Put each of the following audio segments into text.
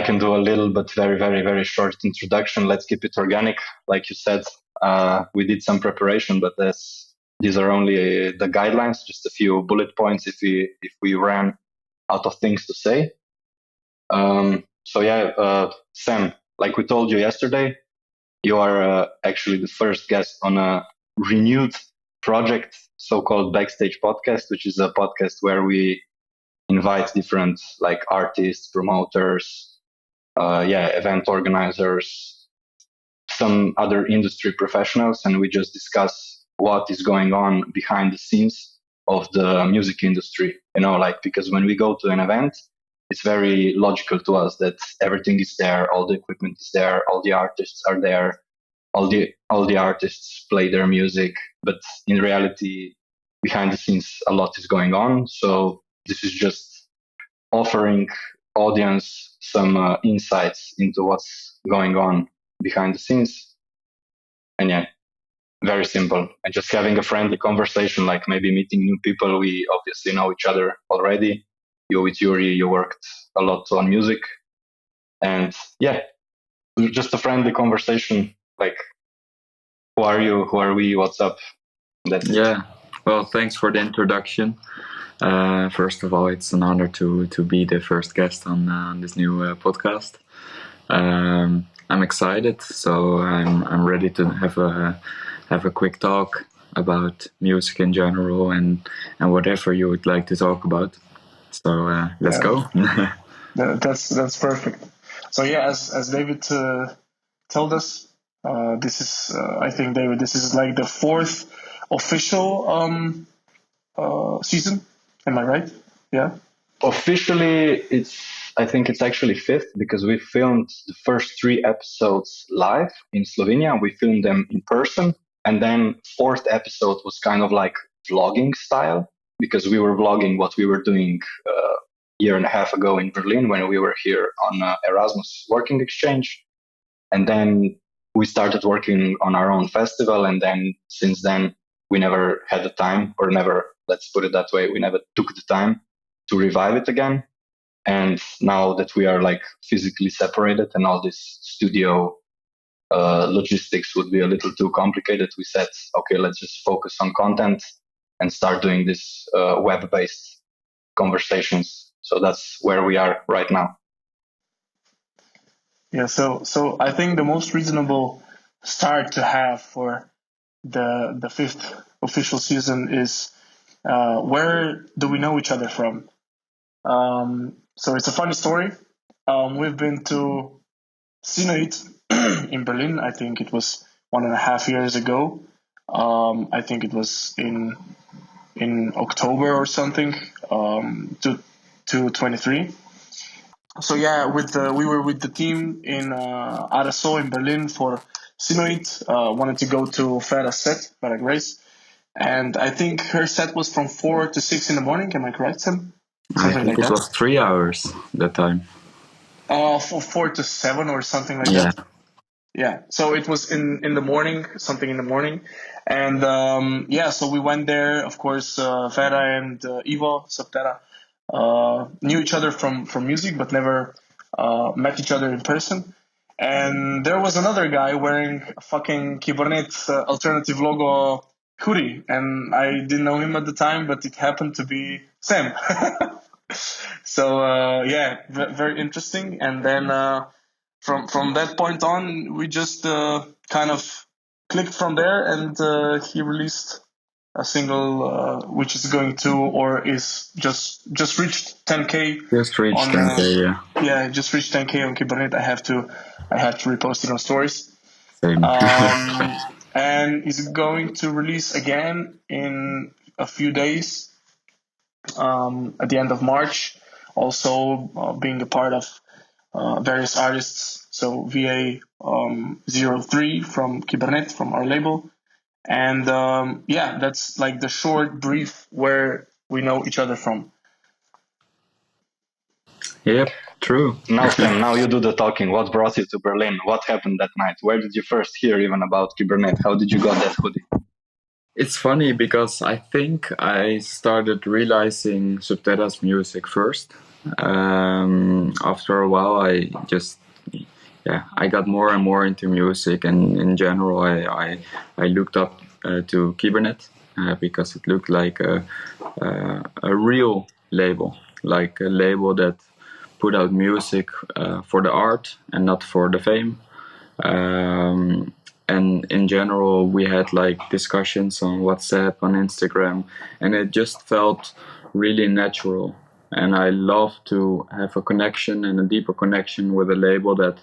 I can do a little but very, very, very short introduction. Let's keep it organic. Like you said, we did some preparation, but these are only the guidelines, just a few bullet points if we ran out of things to say. Sam, like we told you yesterday, you are actually the first guest on a renewed project, so-called Backstage Podcast, which is a podcast where we invite different like artists, promoters, event organizers, some other industry professionals, and we just discuss what is going on behind the scenes of the music industry. Because when we go to an event, it's very logical to us that everything is there, all the equipment is there, all the artists are there, all the artists play their music, but in reality, behind the scenes, a lot is going on. So this is just offering audience some insights into what's going on behind the scenes. And very simple. And just having a friendly conversation, like maybe meeting new people. We obviously know each other already. You with Yuri, you worked a lot on music. And just a friendly conversation. Like, who are you? Who are we? What's up? Well, thanks for the introduction. First of all, it's an honor to be the first guest on this new podcast. I'm excited, so I'm ready to have a quick talk about music in general and whatever you would like to talk about. So let's go. That's perfect. So as David told us, this is I think, David, this is like the fourth official season. Am I right? Yeah. Officially, I think it's actually fifth, because we filmed the first 3 episodes live in Slovenia. We filmed them in person. And then 4th episode was kind of like vlogging style, because we were vlogging what we were doing a year and a half ago in Berlin when we were here on Erasmus working exchange. And then we started working on our own festival. And then since then, we never had the time, or never, let's put it that way, we never took the time to revive it again. And now that we are like physically separated and all this studio logistics would be a little too complicated, we said, okay, let's just focus on content and start doing this web-based conversations. So that's where we are right now. Yeah, so I think the most reasonable start to have for the 5th official season is where do we know each other from? So it's a funny story. We've been to SEMMUS in Berlin. I think it was 1.5 years ago. I think it was in October or something, 2023. So we were with the team in RSO in Berlin for SEMMUS. Wanted to go to Vera's set, Vera Grace. And I think her set was from 4 to 6 in the morning. Am I correct, Sam? I think it was 3 hours that time. For 4 to 7 or something like that. Yeah. So it was in the morning, something in the morning. And so we went there. Of course, Vera and Ivo Subterra knew each other from music, but never met each other in person. And there was another guy wearing a fucking Kuet alternative logo hoodie, and I didn't know him at the time, but it happened to be Sam. So very interesting. And then from that point on, we just kind of clicked from there, and he released a single which is going to, or is just reached 10K. Just reached 10K, yeah. Just reached 10K on Kubernetes. I have to repost it on stories. Same. And is going to release again in a few days, at the end of March. Also being a part of various artists. So VA03 from Kubernetes, from our label. And that's like the short brief where we know each other from. Yep, true. Now, Sam, now you do the talking. What brought you to Berlin? What happened that night? Where did you first hear even about Kubernetes? How did you got that hoodie? It's funny because I think I started realizing Subterra's music first After a while, I got more and more into music, and in general, I looked up to Kubernetes because it looked like a real label, like a label that put out music for the art and not for the fame. And in general, we had like discussions on WhatsApp, on Instagram, and it just felt really natural. And I love to have a connection and a deeper connection with a label that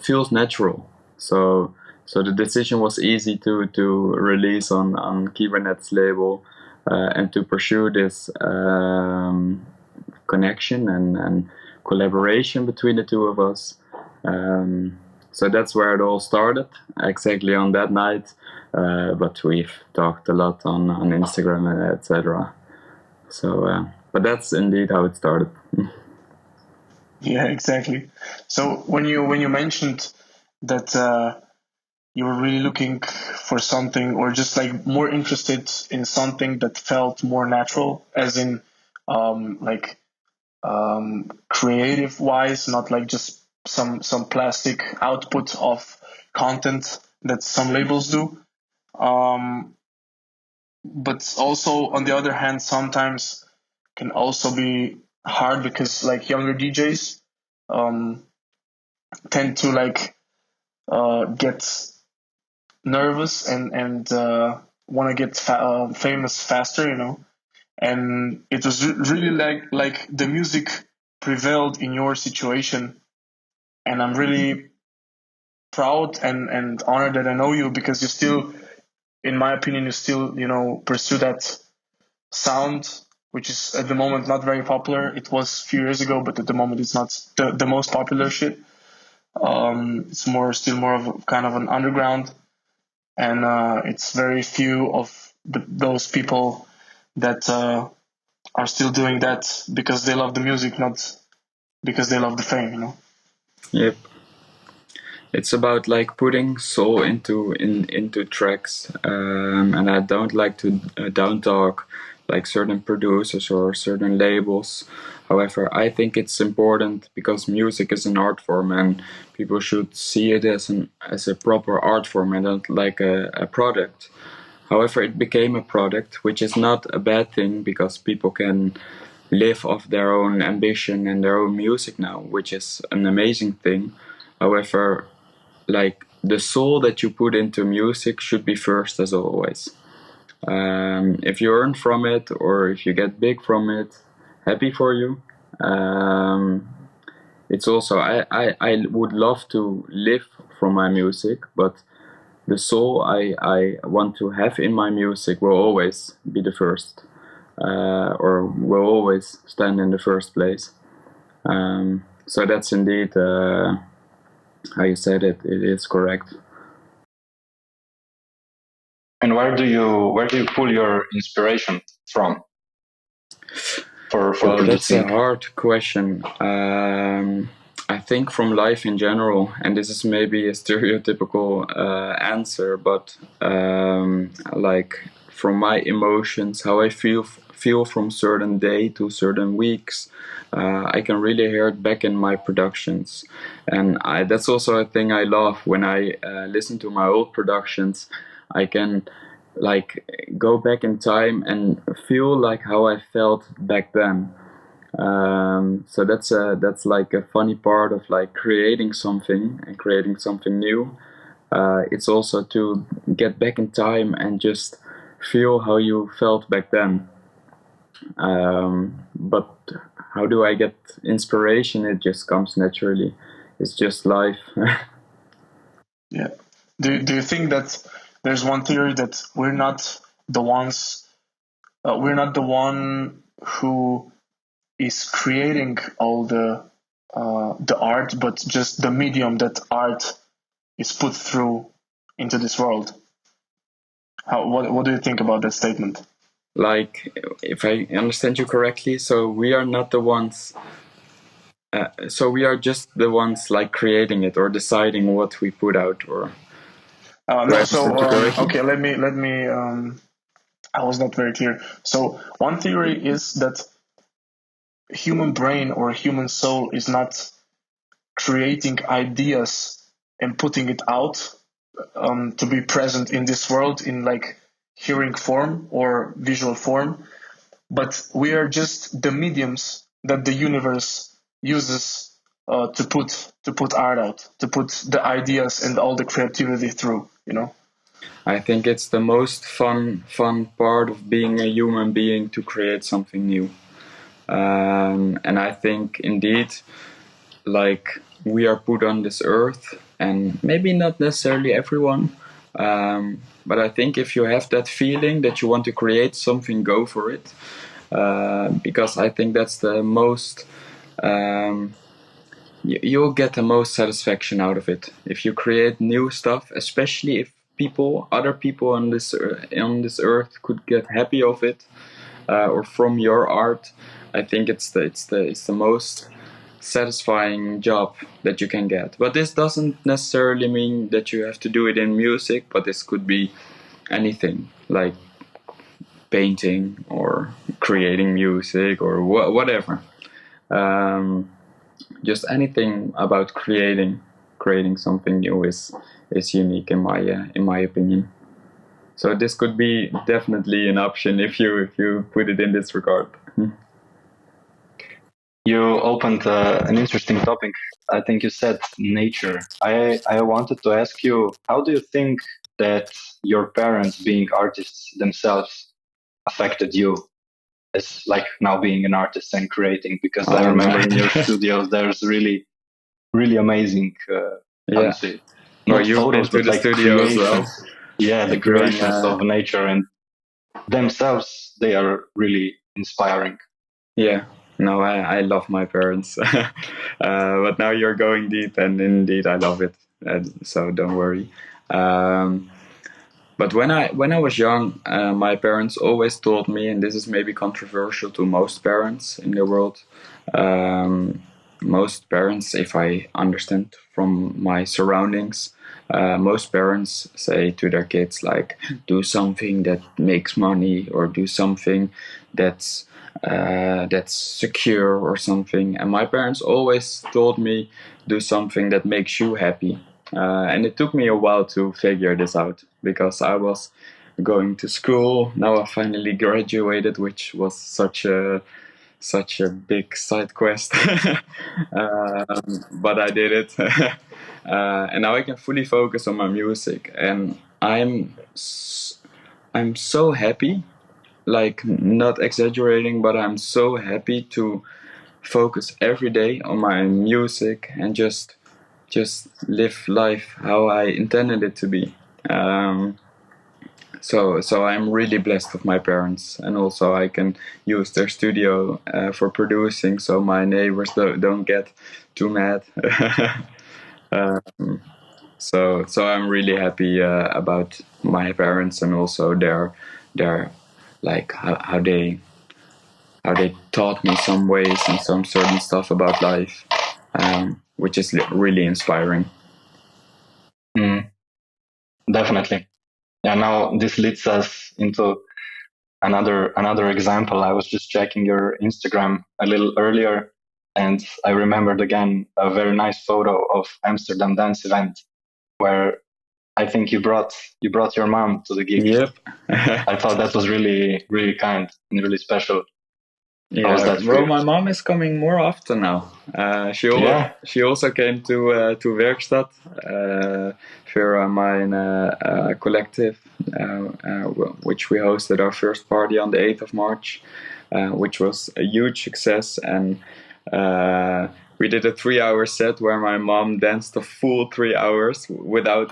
feels natural. So the decision was easy to release on Kubernetes label and to pursue this connection and collaboration between the two of us. So that's where it all started, exactly on that night. But we've talked a lot on Instagram and etc. So, but that's indeed how it started. Yeah, exactly. So when you mentioned that you were really looking for something, or just like more interested in something that felt more natural, as in creative wise, not like just some plastic output of content that some labels do. But also on the other hand, sometimes can also be hard because like younger DJs tend to like get nervous and want to get famous faster, you know. And it was really like the music prevailed in your situation, and I'm really proud and honored that I know you, because you still, in my opinion, you still, you know, pursue that sound, which is at the moment not very popular. It was a few years ago, but at the moment it's not the most popular shit. It's still more of a, kind of an underground, and it's very few of those people that are still doing that because they love the music, not because they love the fame, you know. Yep. It's about like putting soul into tracks, and I don't like to down talk like certain producers or certain labels. However, I think it's important because music is an art form, and people should see it as a proper art form and not like a product. However, it became a product, which is not a bad thing because people can live off their own ambition and their own music now, which is an amazing thing. However, like the soul that you put into music should be first, as always. If you earn from it or if you get big from it, happy for you. It's also I would love to live from my music, but the soul I want to have in my music will always be the first, or will always stand in the first place. So that's indeed how you said it. It is correct. And where do you pull your inspiration from for Well, that's a producing? hard question. I think from life in general, and this is maybe a stereotypical answer, but like from my emotions, how I feel from certain day to certain weeks, I can really hear it back in my productions, and that's also a thing I love when I listen to my old productions. I can like go back in time and feel like how I felt back then. So that's like a funny part of like creating something and creating something new. It's also to get back in time and just feel how you felt back then. But how do I get inspiration? It just comes naturally. It's just life. Yeah. Do you think that there's one theory that we're not the ones, we're not the one who is creating all the art, but just the medium that art is put through into this world? What do you think about that statement? Like, if I understand you correctly, so we are not the ones. So we are just the ones like creating it or deciding what we put out, or do I No, so understand you correctly? okay, let me I was not very clear. So one theory is that human brain or human soul is not creating ideas and putting it out to be present in this world in like hearing form or visual form, but we are just the mediums that the universe uses to put art out, to put the ideas and all the creativity through, you know. I think it's the most fun part of being a human being, to create something new. And I think indeed, like, we are put on this earth, and maybe not necessarily everyone, but I think if you have that feeling that you want to create something, go for it. Because I think that's the most, you'll get the most satisfaction out of it if you create new stuff, especially if other people on this earth could get happy of it, or from your art. I think it's the most satisfying job that you can get. But this doesn't necessarily mean that you have to do it in music, but this could be anything, like painting or creating music or whatever. Just anything about creating something new is unique in my opinion. So this could be definitely an option if you put it in this regard. You opened an interesting topic. I think you said nature. I wanted to ask you, how do you think that your parents, being artists themselves, affected you as like now being an artist and creating? Because I remember in your studios there's really, really amazing how you say, not photos, but like creations. Well. Yeah, the creations of nature and themselves, they are really inspiring. Yeah. No, I love my parents. But now you're going deep, and indeed I love it. So don't worry. But when I was young, my parents always told me, and this is maybe controversial to most parents in the world, most parents, if I understand from my surroundings, most parents say to their kids, like, do something that makes money, or do something that's secure or something. And my parents always told me, do something that makes you happy. And it took me a while to figure this out, because I was going to school. Now I finally graduated, which was such a big side quest. But I did it. And now I can fully focus on my music, and I'm so happy, like, not exaggerating, but I'm so happy to focus every day on my music and just live life how I intended it to be. So I'm really blessed with my parents, and also I can use their studio for producing, so my neighbors don't get too mad. So I'm really happy about my parents, and also their like how they taught me some ways and some certain stuff about life, which is really inspiring. Definitely. Yeah, now this leads us into another example. I was just checking your Instagram a little earlier, and I remembered again a very nice photo of Amsterdam dance event where I think you brought your mom to the gig. Yep. I thought that was really, really kind and really special. Yeah, well, my mom is coming more often now. She also came to Werkstatt, Vera mine collective, which we hosted our first party on the 8th of March, which was a huge success. And we did a 3-hour set where my mom danced the full 3 hours without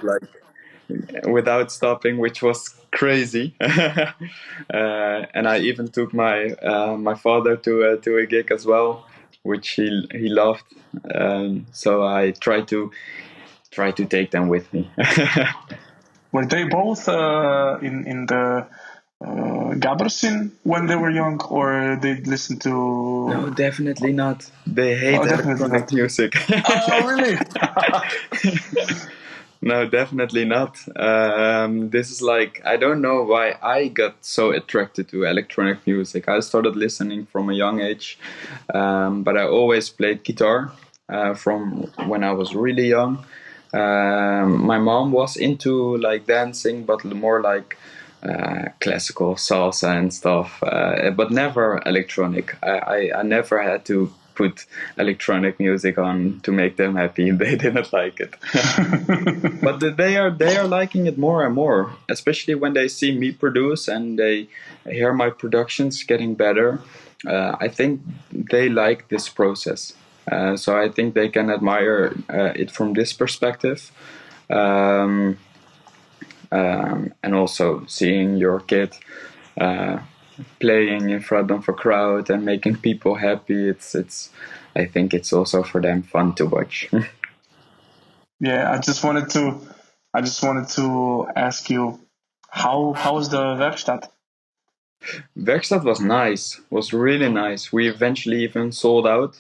stopping, which was crazy. And I even took my father to a gig as well, which he loved. So I tried to take them with me. Were they both in the Gabber when they were young, or they listened to? No, definitely not. They hate electronic music. Oh, really? No, definitely not. This is like, I don't know why I got so attracted to electronic music. I started listening from a young age, but I always played guitar from when I was really young. My mom was into like dancing, but more like classical salsa and stuff, but never electronic. I never had to put electronic music on to make them happy. They didn't like it. But they are liking it more and more, especially when they see me produce and they hear my productions getting better. I think they like this process, so I think they can admire it from this perspective. Um, and also seeing your kid uh, playing in front of a crowd and making people happy, it's I think it's also for them fun to watch. Yeah, I just wanted to ask you, how was the Werkstatt? Werkstatt was really nice. We eventually even sold out,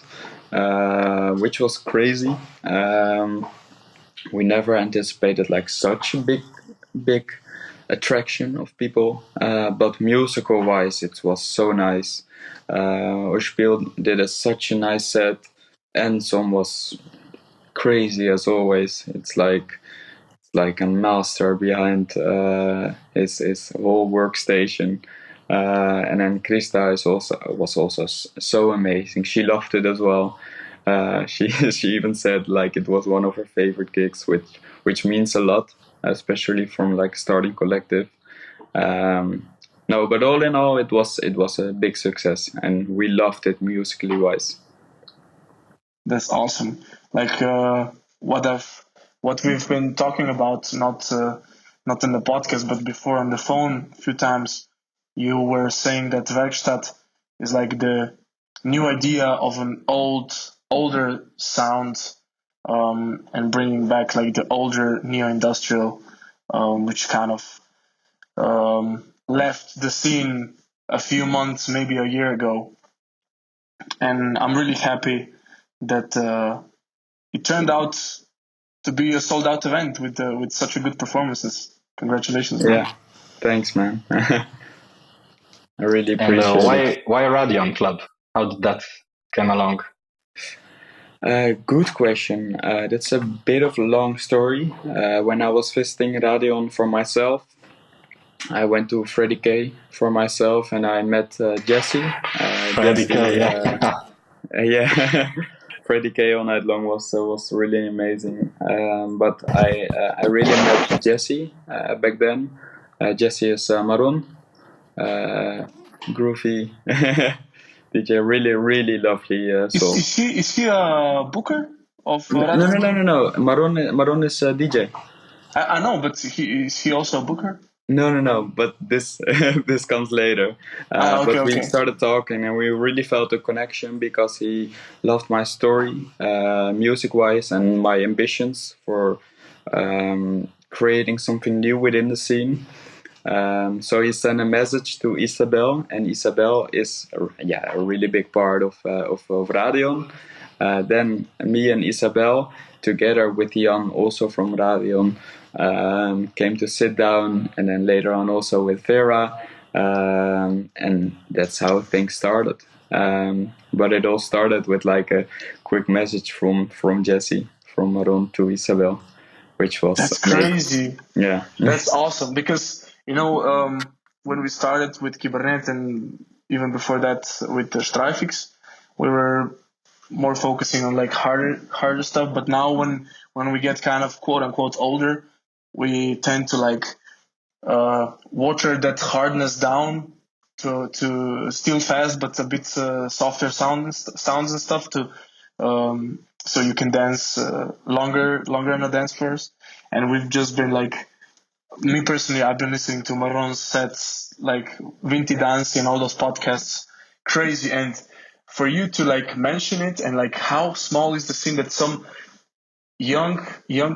which was crazy. We never anticipated like such a big attraction of people, but musical wise, it was so nice. Oshpiel did such a nice set, and some was crazy as always. It's like a master behind his whole workstation. And then Krista was also so amazing. She loved it as well. She she even said like it was one of her favorite gigs, which means a lot, especially from like starting collective. Um, no, but all in all, it was a big success, and we loved it musically wise. That's awesome. Like what we've been talking about, not in the podcast, but before on the phone a few times. You were saying that Werkstatt is like the new idea of an older sound, and bringing back like the older neo-industrial, which kind of left the scene a few months, maybe a year ago. And I'm really happy that it turned out to be a sold out event with such a good performances. Congratulations, man. Yeah, thanks, man. I really And appreciate it. why Radion Club? How did that come along? Good question. That's a bit of a long story. When I was visiting Radion for myself, I went to Freddy K for myself, and I met Jesse. Freddy K, yeah. Yeah, Freddy K all night long was really amazing. But I really met Jesse back then. Jesse is Maroon, uh, groovy DJ, really lovely Is, soul. is he is he a booker of No, no, Radion no, Club? no, no. Maroon is a DJ. I know, but is he also a booker? No, no, no. But this this comes later. Okay, But we okay. started talking, and we really felt a connection because he loved my story, music-wise, and my ambitions for creating something new within the scene. So he sent a message to Isabel, and Isabel is a really big part of Radion. Then me and Isabel, together with Jan, also from Radion, came to sit down, and then later on also with Vera, and that's how things started. But it all started with like a quick message from Jesse, from Maron to Isabel, which was That's amazing. crazy. Yeah. That's awesome because when we started with Kubernetes and even before that with the Strifix, we were more focusing on like harder stuff. But now when we get kind of quote unquote older, we tend to like water that hardness down to still fast but a bit softer sounds and stuff to so you can dance longer on the dance floors. And we've just been like, me personally, I've been listening to Maron's sets like Vinti Dance and all those podcasts, crazy. And for you to like mention it and like how small is the scene that some young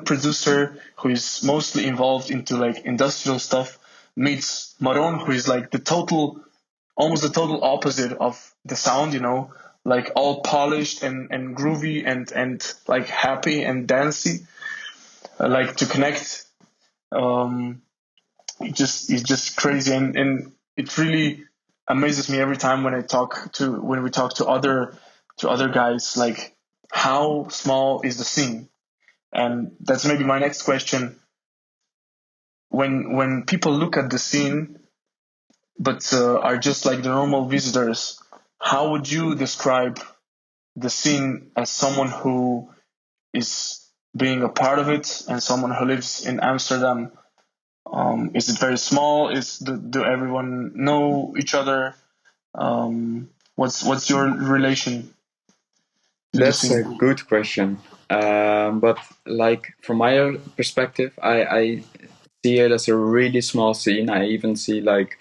producer who is mostly involved into like industrial stuff meets Maron, who is like almost the total opposite of the sound, like all polished and groovy and like happy and dancey. like to connect. It's just crazy, and it really amazes me every time when we talk to other guys, like how small is the scene. And that's maybe my next question. When people look at the scene but are just like the normal visitors, how would you describe the scene as someone who is being a part of it and someone who lives in Amsterdam? Is it very small? Do everyone know each other? What's your relation to the That's a scene? good question. But like from my perspective, I see it as a really small scene. I even see like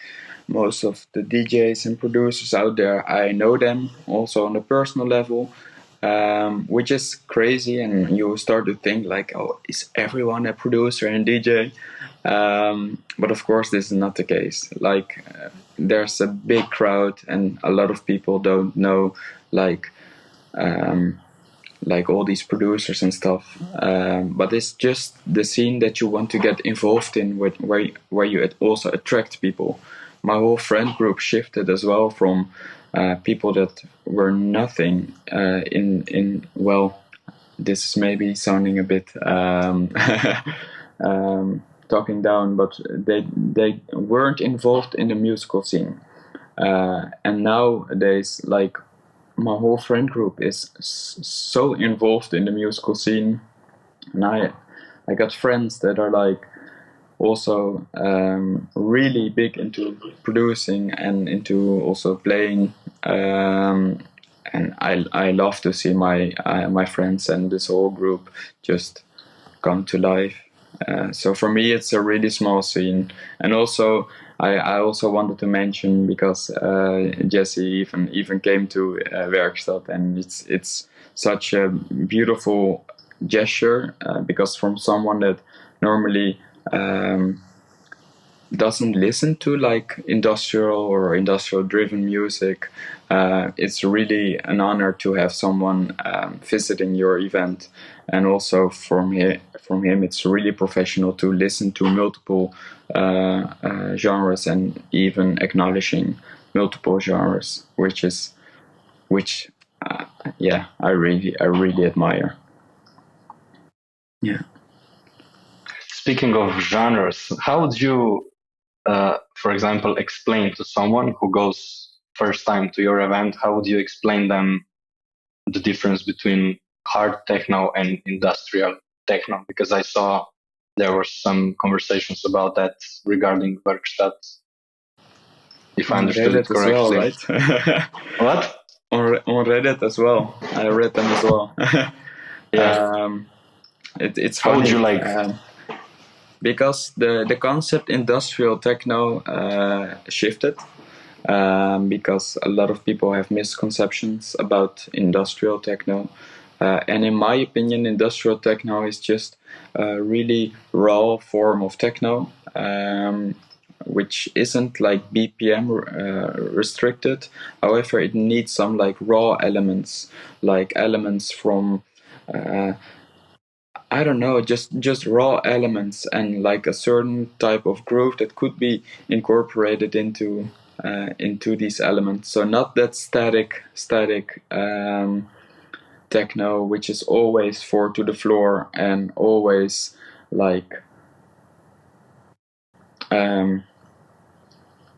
most of the DJs and producers out there. I know them also on a personal level, which is crazy. And you start to think like, oh, is everyone a producer and DJ? But of course, this is not the case. Like, there's a big crowd, and a lot of people don't know like all these producers and stuff. But it's just the scene that you want to get involved in, where you also attract people. My whole friend group shifted as well from people that were nothing in well. This is maybe sounding a bit talking down, but they weren't involved in the musical scene. And nowadays, like, my whole friend group is so involved in the musical scene, and I got friends that are like also really big into producing and into also playing, and I love to see my friends and this whole group just come to life. So for me, it's a really small scene, and also I also wanted to mention, because Jesse even came to Werkstatt, and it's such a beautiful gesture, because from someone that normally doesn't listen to like industrial or industrial driven music, it's really an honor to have someone visiting your event. And also from him, it's really professional to listen to multiple genres, and even acknowledging multiple genres, which yeah, I really admire. Yeah. Speaking of genres, how would you, for example, explain to someone who goes first time to your event, how would you explain them the difference between hard techno and industrial techno? Because I saw there were some conversations about that regarding Werkstatt, if I On understood it Reddit as well, correctly. right? What? On Reddit as well. I read them as well. Yeah. It's How would funny, you like? because the concept industrial techno shifted, because a lot of people have misconceptions about industrial techno. And in my opinion, industrial techno is just a really raw form of techno, which isn't like BPM restricted. However, it needs some like raw elements, like elements from I don't know, just raw elements, and like a certain type of groove that could be incorporated into these elements. So not that static techno, which is always four to the floor and always like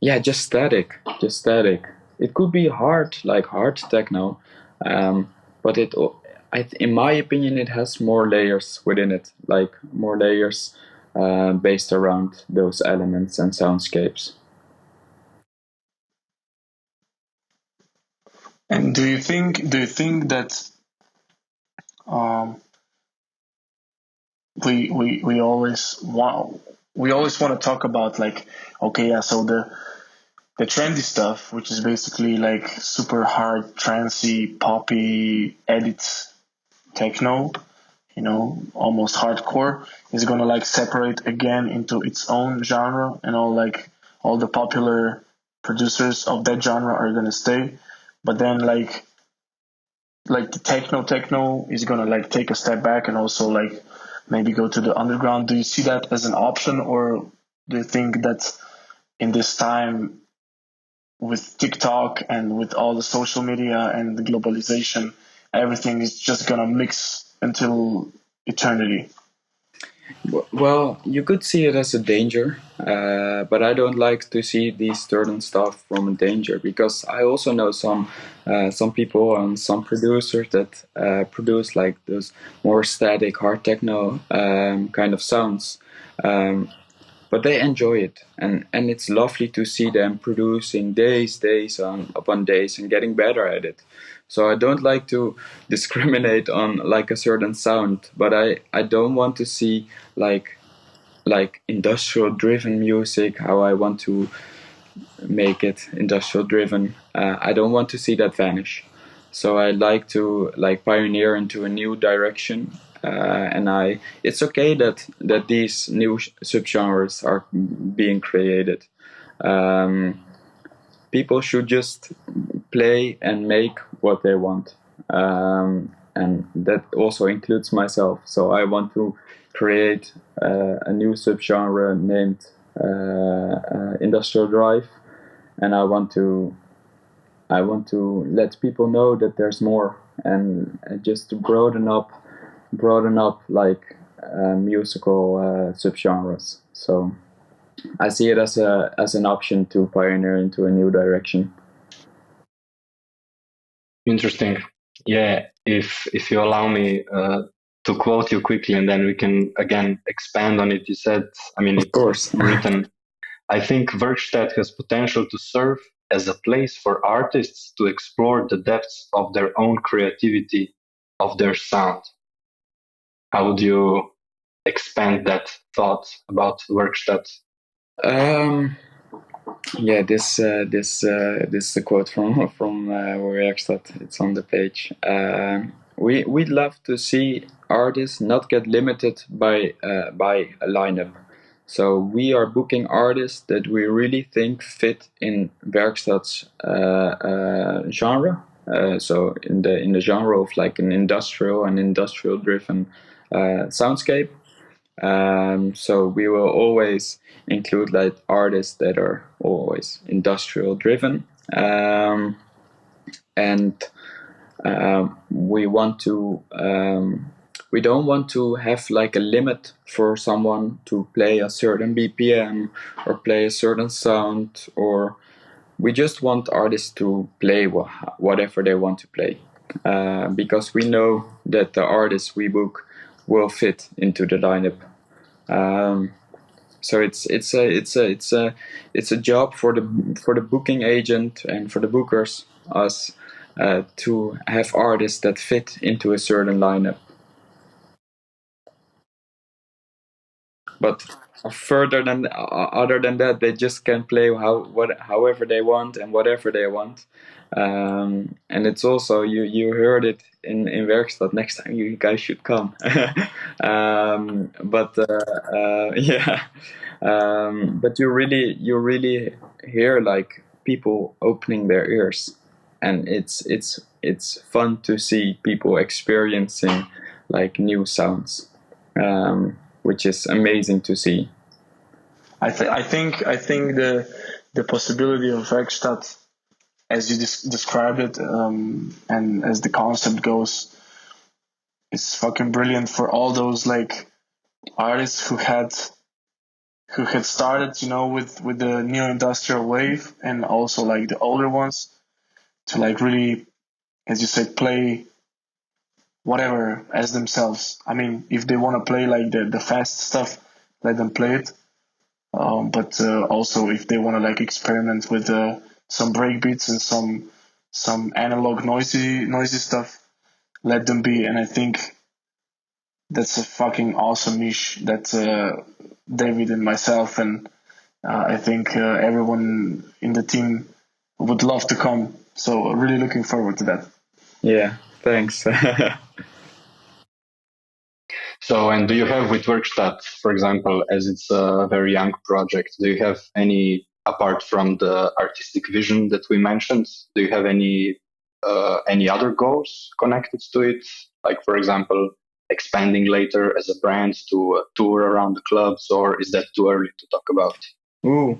yeah, just static. It could be hard, like hard techno, but in my opinion, it has more layers within it, like more layers based around those elements and soundscapes. And do you think that um, we always want to talk about, like, okay, yeah, so the trendy stuff, which is basically like super hard trancey poppy edits techno, almost hardcore, is gonna like separate again into its own genre, and all the popular producers of that genre are gonna stay. But then like the techno is gonna like take a step back, and also like maybe go to the underground. Do you see that as an option, or do you think that in this time with TikTok and with all the social media and the globalization, everything is just gonna mix until eternity? Well, you could see it as a danger, but I don't like to see these certain stuff from a danger, because I also know some people and some producers that produce like those more static hard techno kind of sounds. But they enjoy it, and it's lovely to see them producing days upon days and getting better at it. So I don't like to discriminate on like a certain sound, but I don't want to see like industrial driven music, how I want to make it industrial driven. I don't want to see that vanish. So I like to like pioneer into a new direction, and it's okay that these new subgenres are being created. Um, People should just play and make what they want, and that also includes myself. So I want to create a new subgenre named industrial drive, and I want to let people know that there's more, and just to broaden up like musical subgenres. So I see it as an option to pioneer into a new direction. Interesting. Yeah, if you allow me to quote you quickly, and then we can again expand on it. You said, I mean, Of course. it's written. I think Werkstatt has potential to serve as a place for artists to explore the depths of their own creativity, of their sound. How would you expand that thought about Werkstatt? Um, yeah, this is a quote from Werkstatt. It's on the page. We'd love to see artists not get limited by a lineup. So we are booking artists that we really think fit in Werkstatt's genre. So in the genre of like an industrial driven soundscape. So we will always include like artists that are always industrial driven, and we want to we don't want to have like a limit for someone to play a certain BPM or play a certain sound, or we just want artists to play whatever they want to play, because we know that the artists we book will fit into the lineup. So it's a job for the booking agent and for the bookers, us, to have artists that fit into a certain lineup. But other than that, they just can play however they want and whatever they want. And it's also you heard it in Werkstatt. Next time you guys should come. But yeah, but you really hear like people opening their ears, and it's fun to see people experiencing like new sounds. Which is amazing to see. I think the possibility of Werkstatt, as you described it, and as the concept goes, is fucking brilliant for all those like artists who had started, with the neo industrial wave, and also like the older ones to like really, as you said, play whatever as themselves. I mean, if they want to play like the fast stuff, let them play it. But also if they want to like experiment with some breakbeats and some analog noisy stuff, let them be. And I think that's a fucking awesome niche that David and myself and I think everyone in the team would love to come. So really looking forward to that. Yeah, thanks. So, and do you have with Werkstatt, for example, as it's a very young project, do you have any, apart from the artistic vision that we mentioned, do you have any other goals connected to it? Like, for example, expanding later as a brand to tour around the clubs, or is that too early to talk about? Ooh,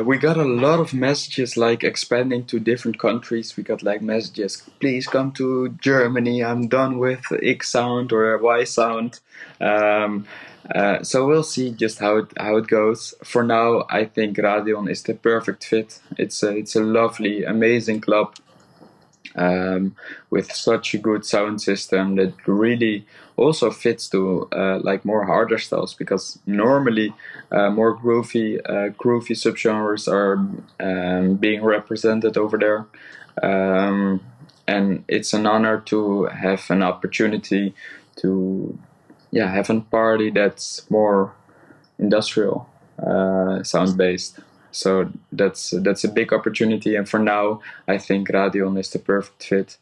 we got a lot of messages like expanding to different countries. We got like messages, please come to Germany. I'm done with X sound or Y sound. So we'll see just how it goes. For now, I think Radion is the perfect fit. It's a lovely, amazing club. With such a good sound system that really also fits to like more harder styles, because normally more groovy subgenres are being represented over there, and it's an honor to have an opportunity to have a party that's more industrial sound based. So that's a big opportunity, and for now, I think Radion is the perfect fit.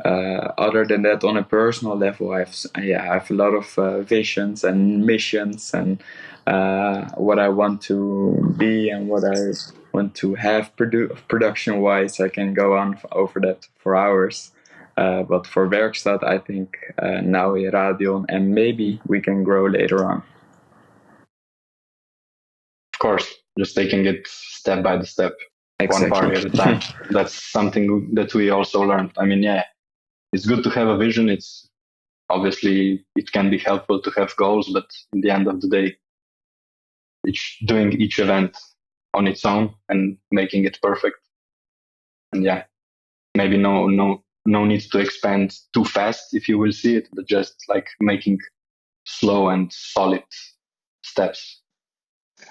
Other than that, on a personal level, I have a lot of visions and missions, and what I want to be and what I want to have production wise. I can go on over that for hours. But for Werkstatt, I think now Radion, and maybe we can grow later on. Of course, just taking it step by the step, exactly. One party at a time. That's something that we also learned. I mean, it's good to have a vision. It's obviously, it can be helpful to have goals, but in the end of the day, doing each event on its own and making it perfect. And maybe no need to expand too fast if you will see it, but just like making slow and solid steps.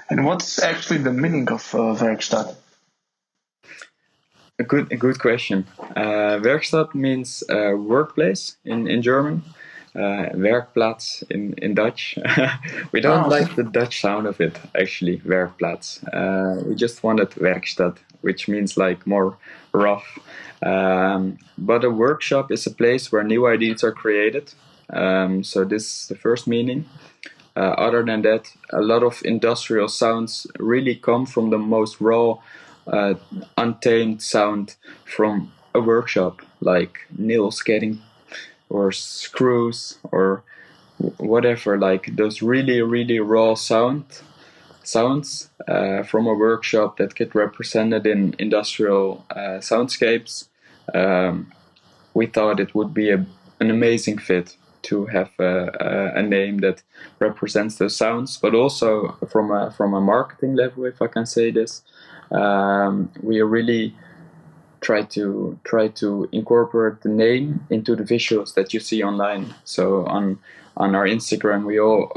And what's actually the meaning of Werkstatt? A good question. Werkstatt means workplace in German. Werkplatz in Dutch. We don't like the Dutch sound of it, actually, Werkplatz. We just wanted Werkstatt, which means like more rough. But a workshop is a place where new ideas are created. So this is the first meaning. Other than that, a lot of industrial sounds really come from the most raw, untamed sound from a workshop, like nails getting, or screws, or whatever, like those really, really raw sounds from a workshop that get represented in industrial soundscapes. We thought it would be an amazing fit to have a name that represents those sounds, but also from a marketing level, if I can say this, we really try to incorporate the name into the visuals that you see online. So on our Instagram,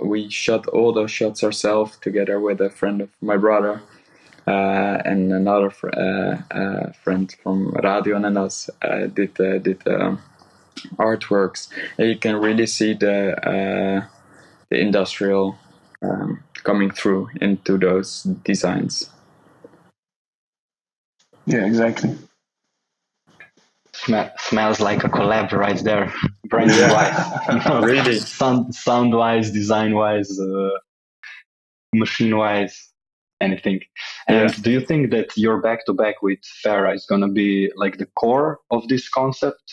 we shot all those shots ourselves together with a friend of my brother and another friend from Radion and us did artworks, and you can really see the industrial coming through into those designs. Yeah, exactly. Smells like a collab right there, branding wise. Really, sound wise, design wise, machine wise, anything. And do you think that your back to back with Vera is gonna be like the core of this concept?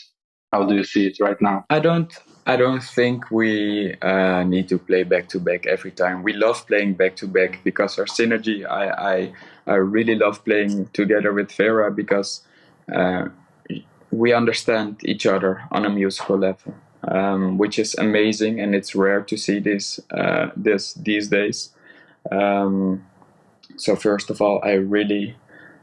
How do you see it right now? I don't think we need to play back to back every time. We love playing back to back because our synergy. I really love playing together with Vera because we understand each other on a musical level, which is amazing, and it's rare to see this these days. So first of all, I really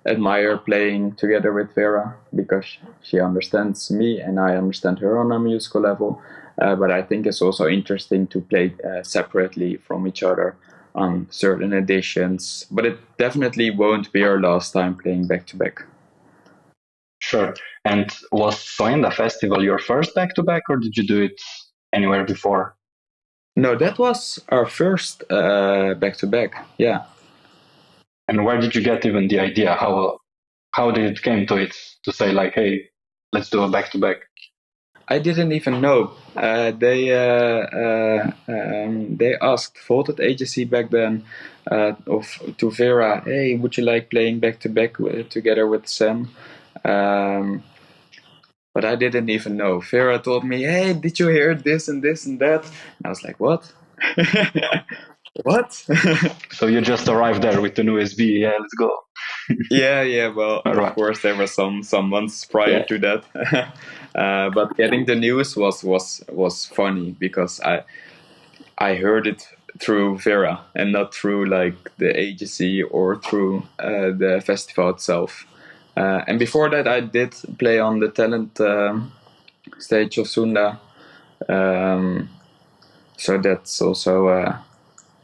admire playing together with Vera because she understands me and I understand her on a musical level. But I think it's also interesting to play separately from each other on certain editions. But it definitely won't be our last time playing back to back. Sure. And was Soenda Festival your first back to back, or did you do it anywhere before? No, that was our first back to back. Yeah. And where did you get even the idea? How did it came to it to say like, hey, let's do a back to back? I didn't even know. They asked Volted Agency back then to Vera, hey, would you like playing back to back together with Sam? but I didn't even know. Vera told me, "Hey, did you hear this and this and that?" And I was like, "What? What?" So you just arrived there with an USB. Yeah, let's go. Yeah. Well, All of right. course, there were some months prior Yeah. to that, but getting the news was funny because I heard it through Vera and not through like the agency or through the festival itself. And before that, I did play on the talent stage of Sunda, so that's also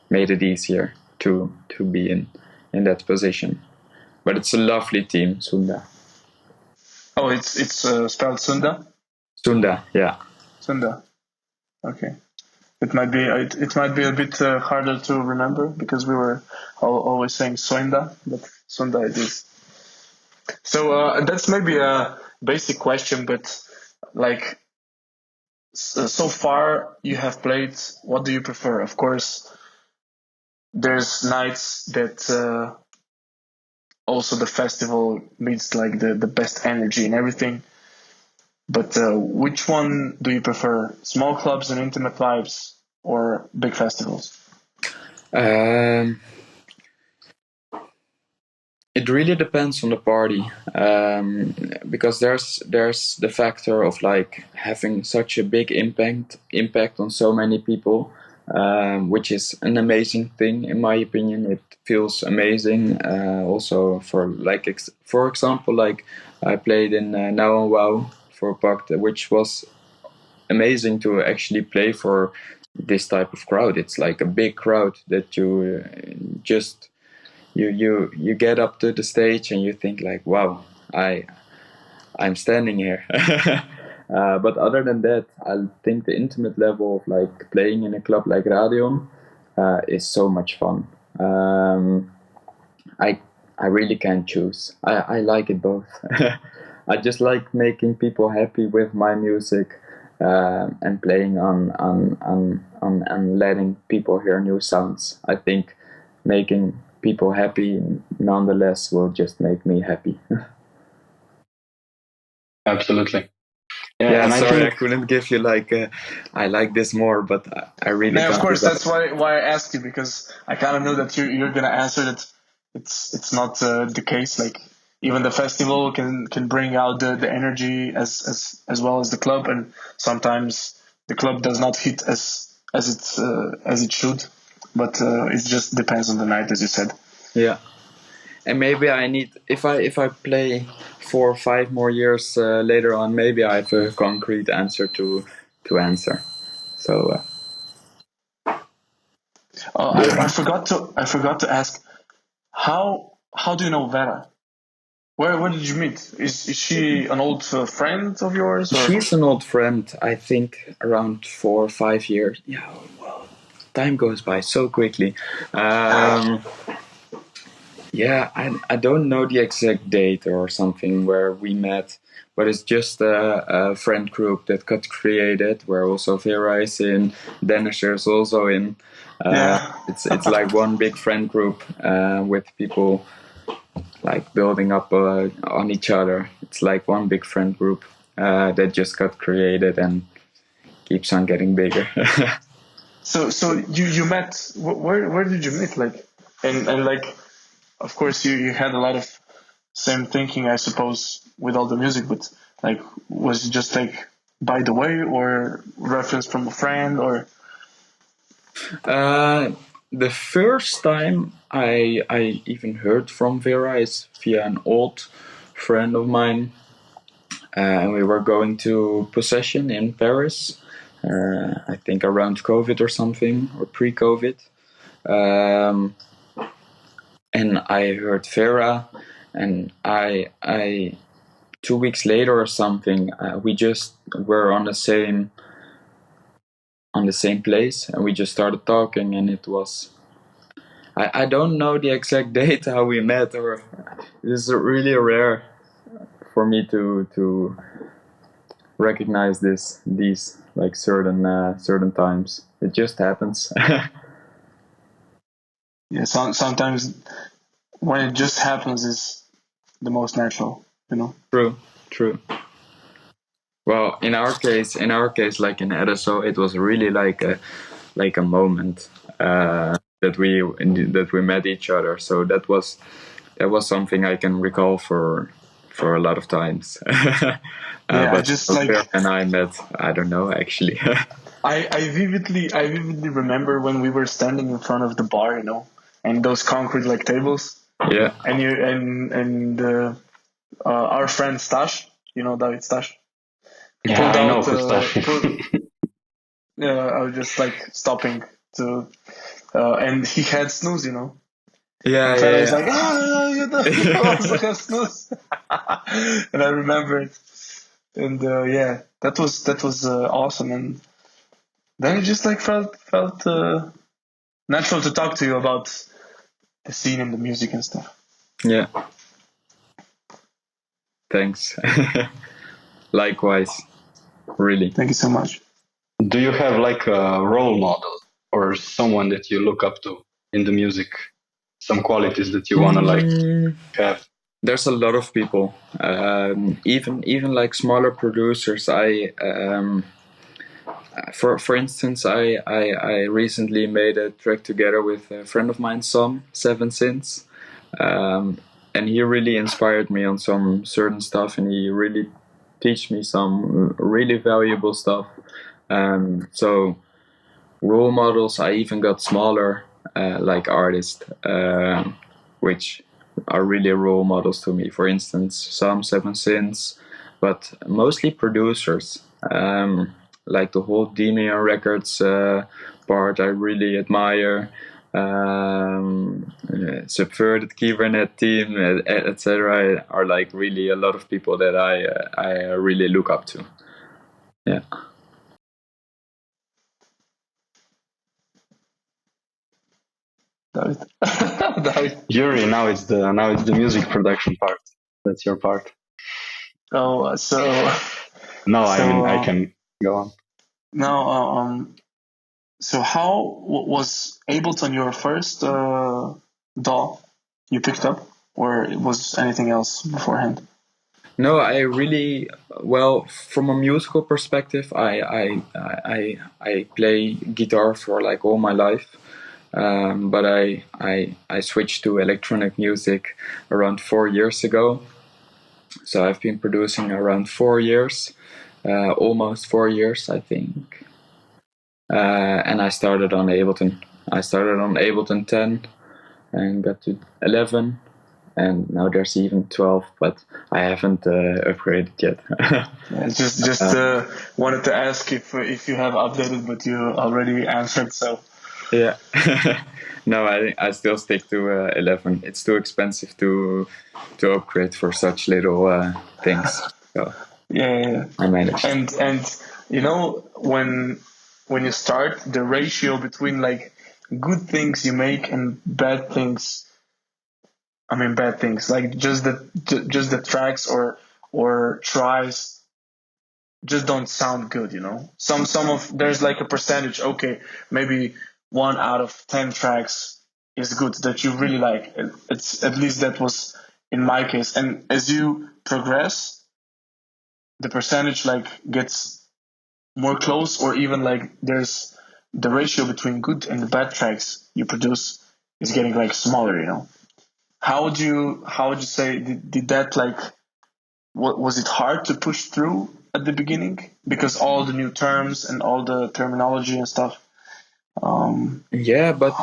made it easier to be in that position. But it's a lovely team, Sunda. Oh, it's spelled Sunda. Sunda, yeah. Sunda. Okay. It might be a bit harder to remember because we were always saying Sunda, but Sunda it is. So that's maybe a basic question, but like so far you have played. What do you prefer? Of course, there's nights that also the festival meets like the best energy and everything. But which one do you prefer? Small clubs and intimate vibes or big festivals? Um, it really depends on the party, because there's the factor of like having such a big impact on so many people, which is an amazing thing in my opinion. It feels amazing. Also for like for example, like I played in Now and Wow for Pact, which was amazing to actually play for this type of crowd. It's like a big crowd that you just you get up to the stage and you think like, wow, I'm standing here. But other than that, I think the intimate level of like playing in a club like Radion is so much fun. I I really can't choose. I like it both. I just like making people happy with my music, and playing on letting people hear new sounds. I think making people happy nonetheless will just make me happy. Absolutely. Yeah, Yeah, and I sorry, I think couldn't give you like I like this more, but I really No, of can't course decide. that's why I asked you because I kind of knew that you're gonna answer that it's not the case. Like even the festival can bring out the energy as well as the club, and sometimes the club does not hit as it should. But it just depends on the night, as you said. Yeah. And maybe I need if I play 4 or 5 more years later on, maybe I have a concrete answer to answer. So Oh, I forgot to ask how do you know Vera? Where did you meet? Is she an old friend of yours or? she's an old friend. I think around 4 or 5 years. Yeah, well, time goes by so quickly. Um, yeah, I don't know the exact date or something where we met, but it's just a friend group that got created where also Vera is in, Dennis is also in. Yeah. It's like one big friend group with people like building up on each other. It's like one big friend group that just got created and keeps on getting bigger. So you met where did you meet like and like of course you had a lot of same thinking I suppose with all the music but like was it just like by the way or reference from a friend or Uh, the first time I even heard from Vera is via an old friend of mine, and we were going to Possession in Paris. I think around COVID or something, or pre-COVID. Um, and I heard Vera, and I 2 weeks later or something, we just were on the same place, and we just started talking, and it was. I don't know the exact date how we met, or it is really rare for me to recognize these like certain times. It just happens. yeah sometimes when it just happens is the most natural. True, true. Well, in our case, like in Edison, it was really like a moment that we met each other. So that was something I can recall for a lot of times. Yeah, I But just Vera like and I met, I don't know actually. I vividly remember when we were standing in front of the bar, and those concrete like tables, Yeah, and you and our friend Stash, David Stash, Yeah, pulled I know out Kustash. I was just like stopping to and he had snooze. yeah, And Farah was yeah, like, you also have snooze. And I remember it. And yeah, that was awesome. And then it just like felt natural to talk to you about the scene and the music and stuff. yeah. Thanks. Likewise, really. Thank you so much. Do you have like a role model or someone that you look up to in the music? Some qualities that you wanna like Mm, have? there's a lot of people, even like smaller producers. For instance, I recently made a track together with a friend of mine, Sam Seven Sins, and he really inspired me on some certain stuff, and he really teach me some really valuable stuff. So role models, I even got smaller like artists, which are really role models to me. For instance, Sam Seven Sins, but mostly producers. Like the whole Demian Records part, I really admire. Subverted Kybernet team, etc., are like really a lot of people that I really look up to. Yeah. David. David. Yuri, now it's the music production part. That's your part. Oh, No, I so mean I can go on. now, so how was Ableton your first DAW you picked up, or was anything else beforehand? No, I really well from a musical perspective. I play guitar for like all my life, but I switched to electronic music around 4 years ago. So I've been producing around 4 years, almost 4 years, I think. And I started on Ableton. I started on Ableton 10 and got to 11, and now there's even 12, but I haven't upgraded yet. Yeah, just wanted to ask if you have updated, but you already answered. So Yeah. No, I still stick to 11. It's too expensive to upgrade for such little things. So yeah. I managed. And when you start, the ratio between like good things you make and bad things. I mean, bad things like just the tracks or tries just don't sound good. Some of there's like a percentage. Okay, maybe 1 out of 10 tracks is good that you really like. It's at least that was in my case. And as you progress, the percentage like gets more close, or even like there's the ratio between good and the bad tracks you produce is getting like smaller. How would you say did that like what was it hard to push through at the beginning because all the new terms and all the terminology and stuff? Yeah, but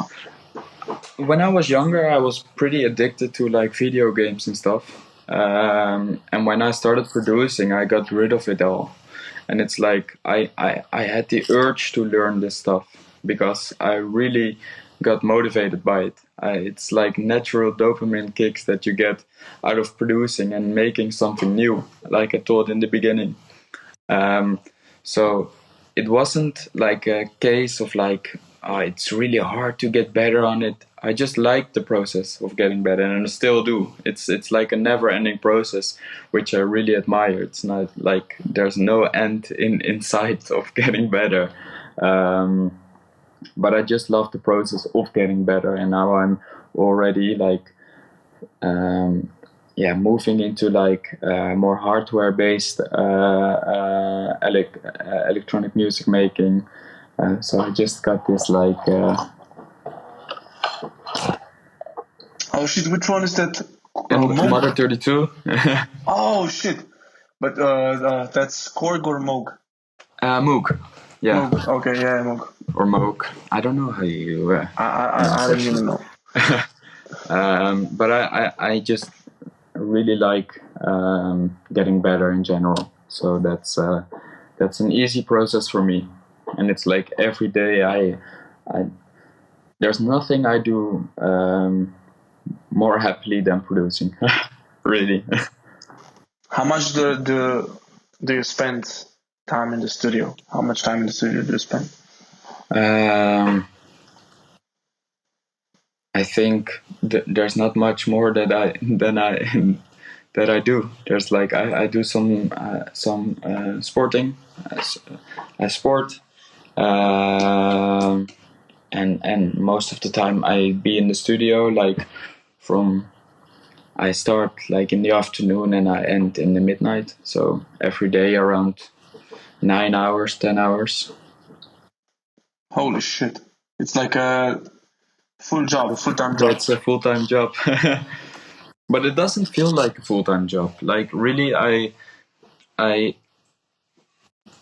when I was younger, I was pretty addicted to like video games and stuff. And when I started producing, I got rid of it all. And it's like I had the urge to learn this stuff because I really got motivated by it. It's like natural dopamine kicks that you get out of producing and making something new, like I told in the beginning. Um, so it wasn't like a case of like, it's really hard to get better on it. I just liked the process of getting better, and I still do. It's like a never-ending process, which I really admire. It's not like there's no end in sight of getting better. But I just love the process of getting better, and now I'm already like moving into like more hardware based electronic music making. So I just got this like Oh shit! Which one is that? Mother 32. Oh shit! But that's Korg or Moog? Moog. Yeah. Moog. Okay, yeah, Moog. Or Moog. I don't know how you. I don't even know. But I just really like getting better in general. So that's an easy process for me, and it's like every day I there's nothing I do more happily than producing. Really. How much do you spend time in the studio? How much time in the studio do you spend? I think there's not much more that I do. There's like I do some sporting. I sport, and most of the time I be in the studio. Like I start like in the afternoon and I end in the midnight. So every day around 9 hours, 10 hours. Holy shit! It's like a full-time job. It's a full-time job. But it doesn't feel like a full-time job. Like really,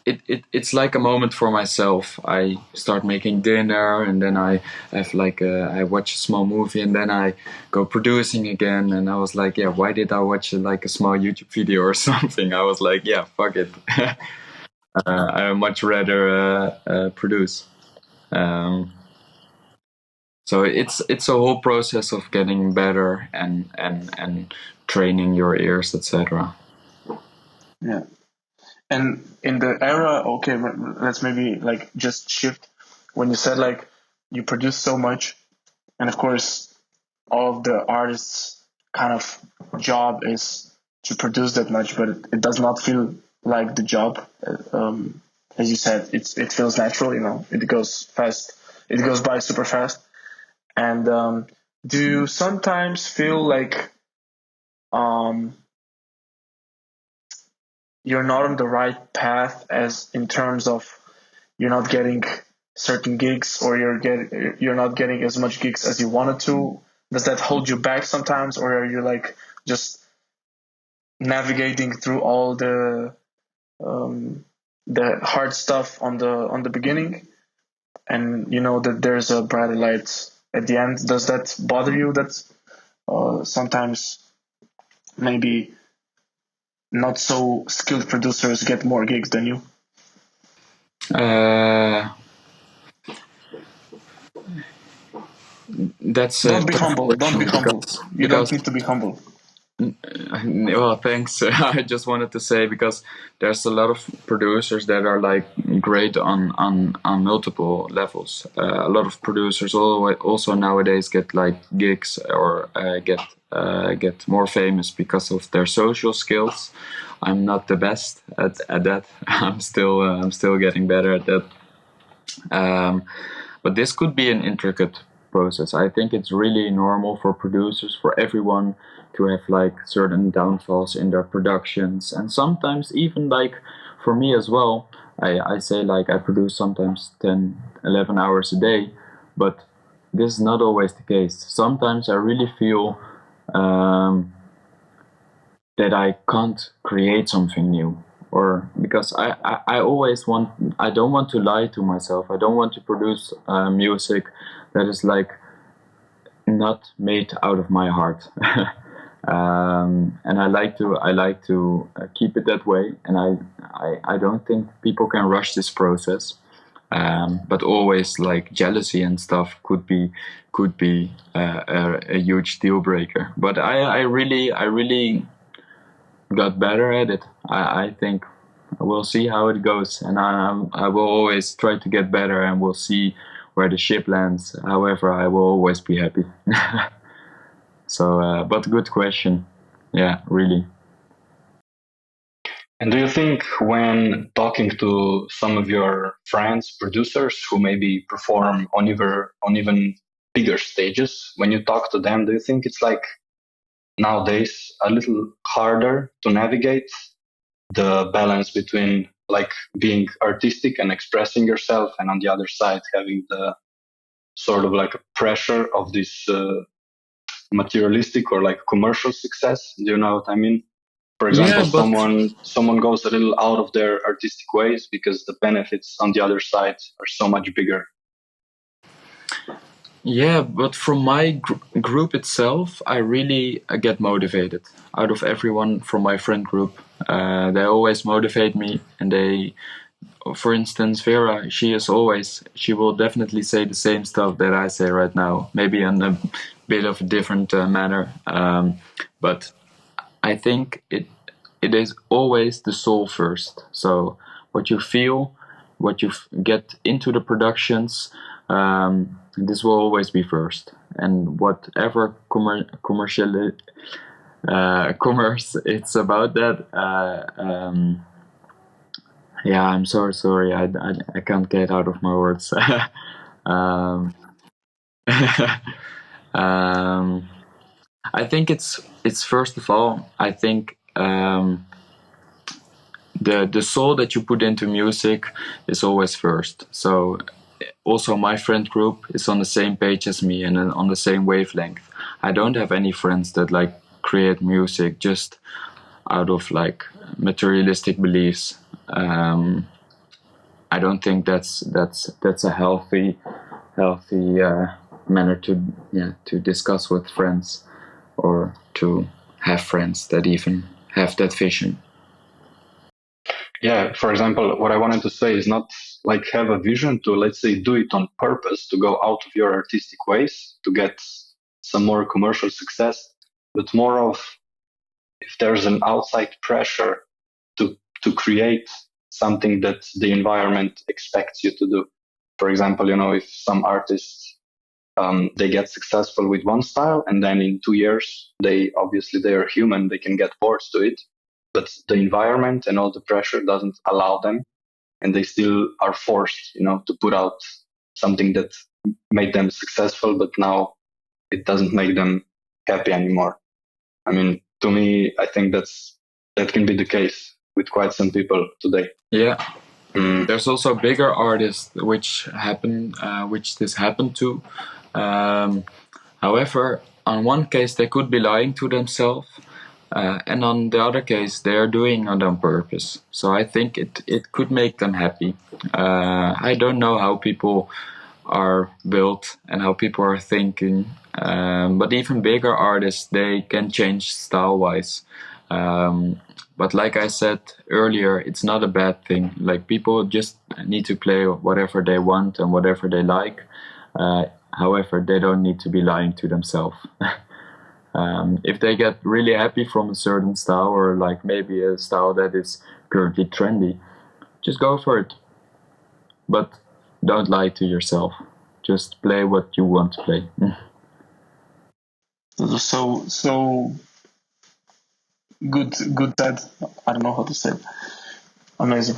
it's like a moment for myself. I start making dinner, and then I have like I watch a small movie, and then I go producing again. And I was like, yeah, why did I watch like a small YouTube video or something? I was like, yeah, fuck it. I much rather produce. So it's a whole process of getting better and training your ears, etc. Yeah. And in the era, okay, let's maybe like just shift. When you said like you produce so much, and of course, all of the artists' kind of job is to produce that much, but it does not feel like the job. As you said, it feels natural. You know, it goes fast. It goes by super fast. And do you sometimes feel like you're not on the right path, as in terms of you're not getting certain gigs, or you're not getting as much gigs as you wanted to? Does that hold you back sometimes, or are you like just navigating through all the hard stuff on the beginning, and you know that there's a brighter light at the end? Does that bother you, that sometimes maybe not so skilled producers get more gigs than you? That's don't be humble. Don't be humble. You don't need to be humble. Well, thanks. I just wanted to say, because there's a lot of producers that are like great on multiple levels. A lot of producers also nowadays get like gigs, or get more famous because of their social skills. I'm not the best at that. I'm still getting better at that. But this could be an intricate process. I think it's really normal for producers, for everyone, to have like certain downfalls in their productions, and sometimes even like for me as well. I say like I produce sometimes 10-11 hours a day, but this is not always the case. Sometimes I really feel that I can't create something new, or because I always I don't want to lie to myself. I don't want to produce music that is like not made out of my heart. And I like to keep it that way, and I don't think people can rush this process. But always like jealousy and stuff could be a huge deal breaker. But I really got better at it. I think we'll see how it goes, and I will always try to get better, and we'll see where the ship lands. However, I will always be happy. So, but good question. Yeah, really. And do you think, when talking to some of your friends, producers who maybe perform on even bigger stages, when you talk to them, do you think it's like nowadays a little harder to navigate the balance between like being artistic and expressing yourself, and on the other side having the sort of like a pressure of this materialistic or like commercial success. Do you know what I mean? For example, Yeah, but someone goes a little out of their artistic ways because the benefits on the other side are so much bigger. yeah, but from my group itself, I really get motivated. Out of everyone from my friend group, they always motivate me, and they, for instance, Vera, she will definitely say the same stuff that I say right now, maybe in a bit of a different manner. But I think it is always the soul first. So what you feel, what you get into the productions, this will always be first. And whatever commercial commerce it's about that. Yeah, I'm so sorry. I can't get out of my words. um, um, I think it's first of all, I think the soul that you put into music is always first. So also my friend group is on the same page as me and on the same wavelength. I don't have any friends that like create music just out of like materialistic beliefs. I don't think that's a healthy manner to discuss with friends, or to have friends that even have that vision. Yeah, for example, what I wanted to say is not like have a vision to, let's say, do it on purpose to go out of your artistic ways to get some more commercial success, but more of if there's an outside pressure to create something that the environment expects you to do. For example, if some artists they get successful with one style, and then in 2 years they are human, they can get bored to it, but the environment and all the pressure doesn't allow them, and they still are forced, to put out something that made them successful, but now it doesn't make them happy anymore. I mean, to me, I think that can be the case with quite some people today. Yeah. There's also bigger artists which this happened to. However, on one case they could be lying to themselves, and on the other case they are doing it on purpose. So I think it could make them happy. I don't know how people are built and how people are thinking, but even bigger artists, they can change style-wise. But like I said earlier, it's not a bad thing. Like, people just need to play whatever they want and whatever they like. However, they don't need to be lying to themselves. If they get really happy from a certain style, or like maybe a style that is currently trendy, just go for it. But don't lie to yourself. Just play what you want to play. So good said. I don't know how to say it. Amazing.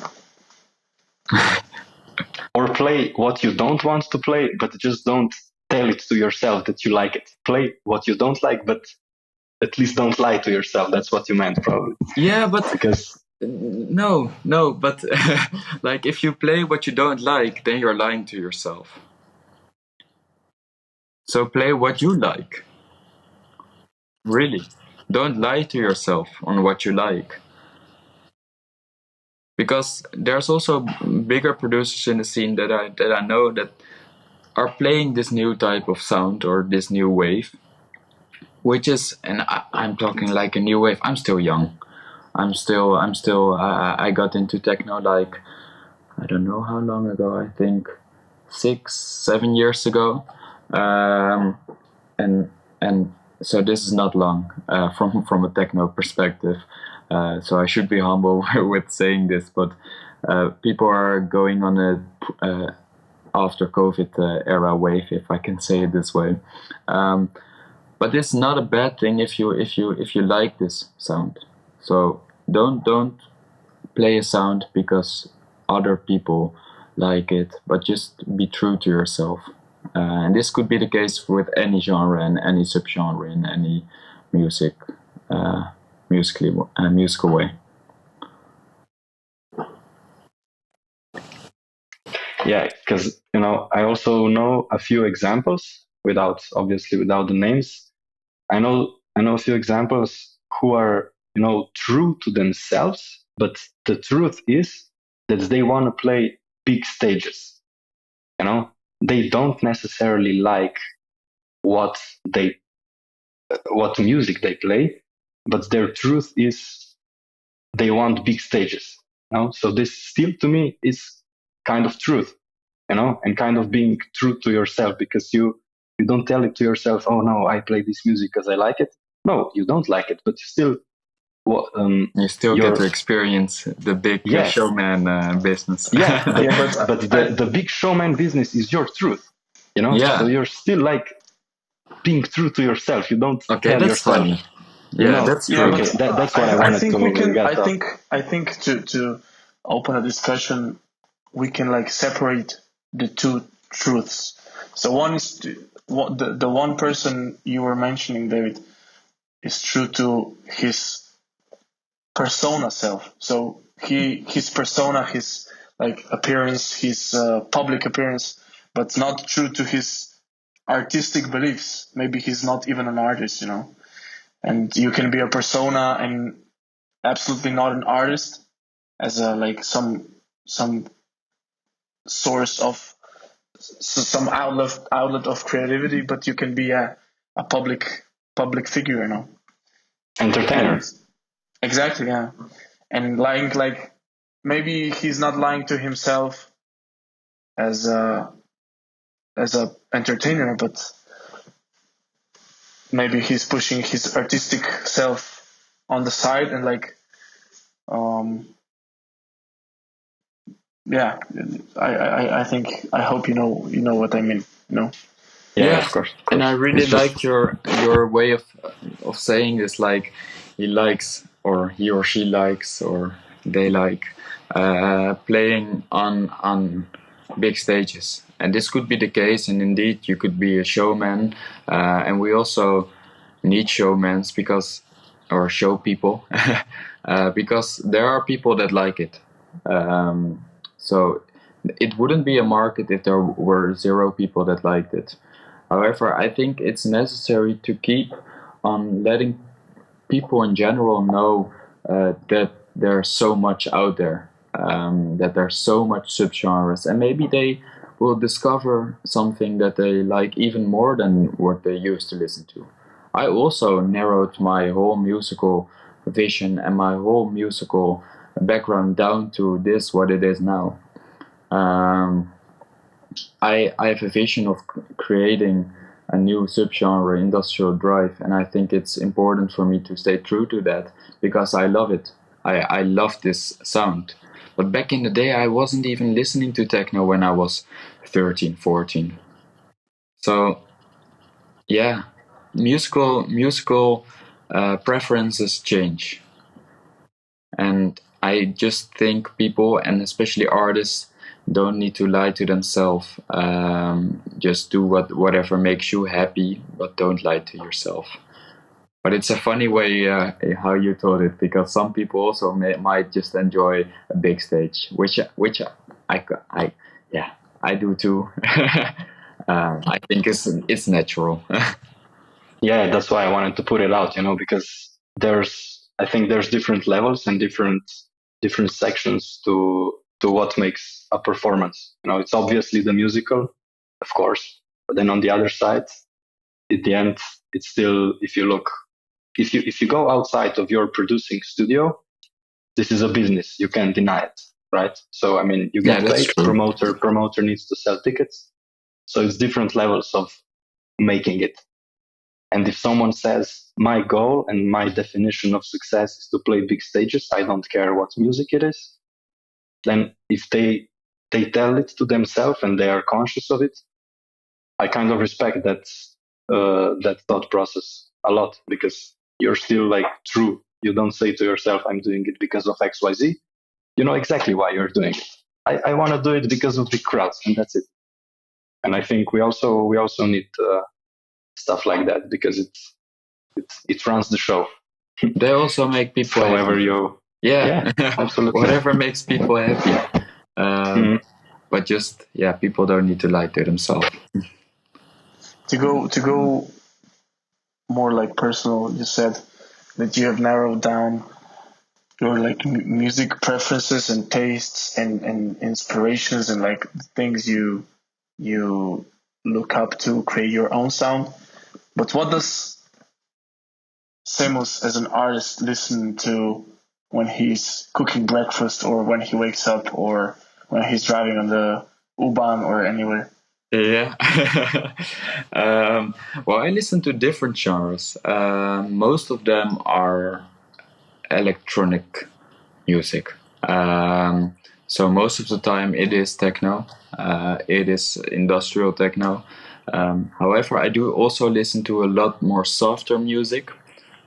Or play what you don't want to play, but just don't tell it to yourself that you like it. Play what you don't like, but at least don't lie to yourself. That's what you meant, probably. Yeah, but because no, but like, if you play what you don't like, then you're lying to yourself. So play what you like. Really. Don't lie to yourself on what you like. Because there's also bigger producers in the scene that I know that are playing this new type of sound, or this new wave, which is, and I'm talking like a new wave. I'm still young. I got into techno like, I don't know how long ago. I think 6-7 years ago, and so this is not long from a techno perspective. So I should be humble with saying this, but people are going on a after COVID era wave, if I can say it this way. But it's not a bad thing if you like this sound. So don't play a sound because other people like it, but just be true to yourself. And this could be the case with any genre and any subgenre and any music, musical way. Yeah, because I also know a few examples without the names. I know a few examples who are true to themselves, but the truth is that they want to play big stages. They don't necessarily like what they what music they play, but their truth is they want big stages. So this still to me is kind of truth, and kind of being true to yourself, because you don't tell it to yourself, oh no, I play this music because I like it. No, you don't like it, but you still you still get to experience the big showman business. Yeah, but the big showman business is your truth, Yeah. So you're still like being true to yourself. You don't tell that's yourself. Funny. Yeah, that's true. Okay, that's what I wanted think to we can. get off. I think to open a discussion, we can like separate the two truths. So one is the one person you were mentioning, David, is true to his persona self. So his persona, his like appearance, his public appearance, but not true to his artistic beliefs. Maybe he's not even an artist, And you can be a persona and absolutely not an artist, as a like some source of some outlet of creativity, but you can be a public figure, Entertainer. Exactly, yeah. And lying, like, maybe he's not lying to himself as a entertainer, but maybe he's pushing his artistic self on the side and like, yeah. I think, I hope you know what I mean. Yeah, of course. And I really liked your way of saying this, like he likes, or he or she likes, or they like playing on big stages. And this could be the case, and indeed you could be a showman, and we also need showmans or show people because there are people that like it. So it wouldn't be a market if there were 0 people that liked it. However, I think it's necessary to keep on letting people in general know that there's so much out there, that there's so much subgenres, and maybe they will discover something that they like even more than what they used to listen to. I also narrowed my whole musical vision and my whole musical background down to this, what it is now. I have a vision of creating a new subgenre, industrial drive, and I think it's important for me to stay true to that because I love it. I love this sound. But back in the day, I wasn't even listening to techno when I was 13, 14. So, yeah, musical preferences change. And I just think people, and especially artists, don't need to lie to themselves. Just do whatever makes you happy, but don't lie to yourself. But it's a funny way how you told it, because some people also might just enjoy a big stage, which I do too. I think it's natural. Yeah, that's why I wanted to put it out, because I think there's different levels and different sections to what makes a performance. It's obviously the musical, of course, but then on the other side, at the end, it's still, if you go outside of your producing studio, this is a business. You can't deny it, right? So, you get paid, promoter needs to sell tickets. So it's different levels of making it. And if someone says, my goal and my definition of success is to play big stages, I don't care what music it is, then if they tell it to themselves and they are conscious of it, I kind of respect that thought process a lot, because you're still like true. You don't say to yourself, I'm doing it because of XYZ. You know exactly why you're doing it. I want to do it because of the crowds, and that's it. And I think we also need stuff like that, because it runs the show. They also make people However happy. you Yeah, absolutely. Whatever makes people happy. Mhm. But just people don't need to lie to themselves. To go more like personal, you said that you have narrowed down your like music preferences and tastes and inspirations and like things you look up to create your own sound. But what does SEMMUS as an artist listen to when he's cooking breakfast or when he wakes up or when he's driving on the U-Bahn or anywhere? Yeah. Well, I listen to different genres. Most of them are electronic music. So most of the time it is techno. It is industrial techno. However, I do also listen to a lot more softer music,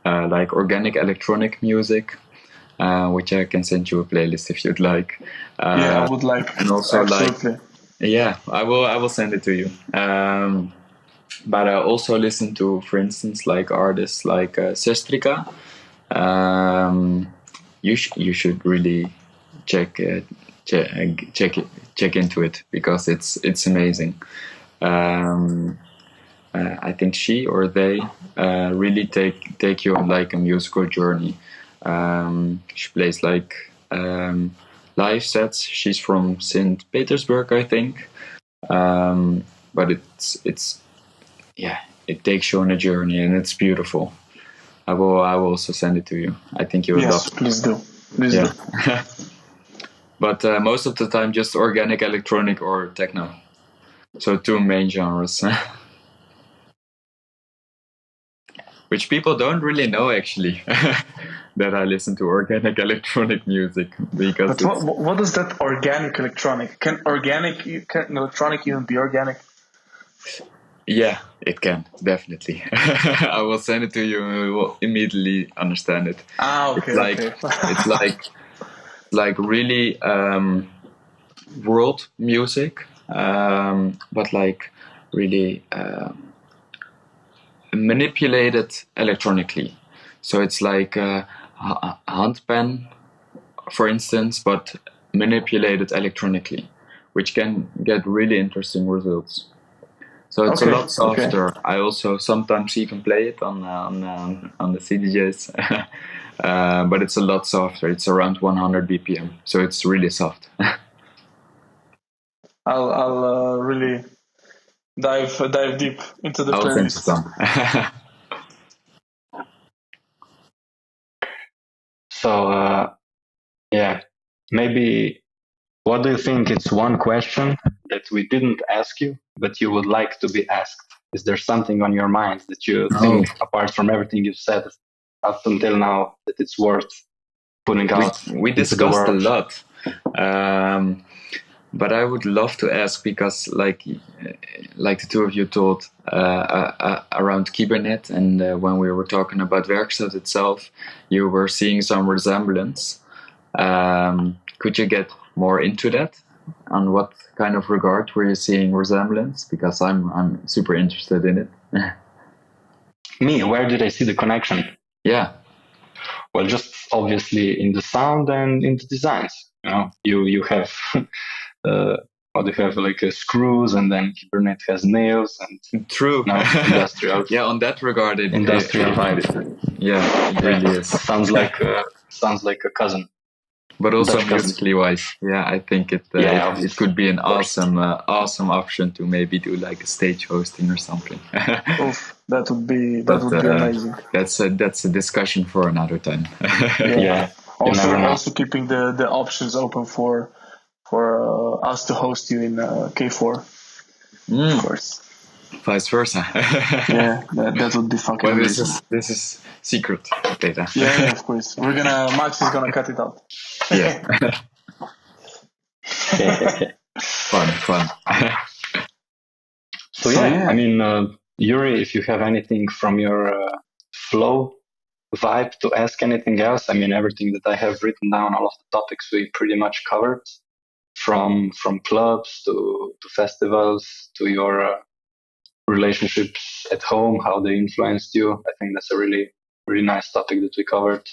like organic electronic music, which I can send you a playlist if you'd like. Yeah, I would like. And also Absolutely. yeah, I will send it to you. But I also listen to, for instance, like artists like Sestrika. You should really check check into it because it's amazing. I think she or they really take you on like a musical journey. She plays like live sets. She's from St. Petersburg, I think. But it's yeah, it takes you on a journey and it's beautiful. I will also send it to you. I think you would love Yes, it. please do. Please do. But most of the time, just organic electronic or techno. So two main genres. Which people don't really know actually. That I listen to organic electronic music because But what is that organic electronic? Can electronic even be organic? yeah, it can definitely. I will send it to you and you will immediately understand it. Okay, It's like really world music, but like really manipulated electronically. So it's like a handpan, for instance, but manipulated electronically, which can get really interesting results. So it's a lot softer. I also sometimes even play it on the CDJs, but it's a lot softer. It's around 100 BPM, so it's really soft. I'll really dive deep into the I'll send you playlist. some. So yeah, maybe what do you think? It's one question that we didn't ask you, but you would like to be asked. Is there something on your mind that you think, apart from everything you've said up until now, that it's worth putting out? We discussed a lot, but I would love to ask because, like the two of you told around Kubernetes, and when we were talking about Werkstatt itself, you were seeing some resemblance. Could you get more into that? On what kind of regard were you seeing resemblance? Because I'm super interested in it. Me, where did I see the connection? Yeah. Well, just obviously in the sound and in the designs. You have you have like screws, and then Kubernetes has nails and true. Industrial. Yeah, on that regard, industrial vibes. Yeah, it really is. Sounds like a cousin. But also musically wise, yeah, I think it could be an awesome option to maybe do like a stage hosting or something. Oof, that would be amazing. That's a discussion for another time. Yeah. Also keeping the options open for us to host you in K4, of course. Vice versa. Yeah, that would be fucking amazing. This is secret data. Yeah, of course. Max is gonna cut it out. Yeah. Fun. So yeah, I mean, Yuri, if you have anything from your flow vibe to ask anything else, I mean, everything that I have written down, all of the topics we pretty much covered, from clubs to festivals to your relationships at home, how they influenced you. I think that's a really, really nice topic that we covered.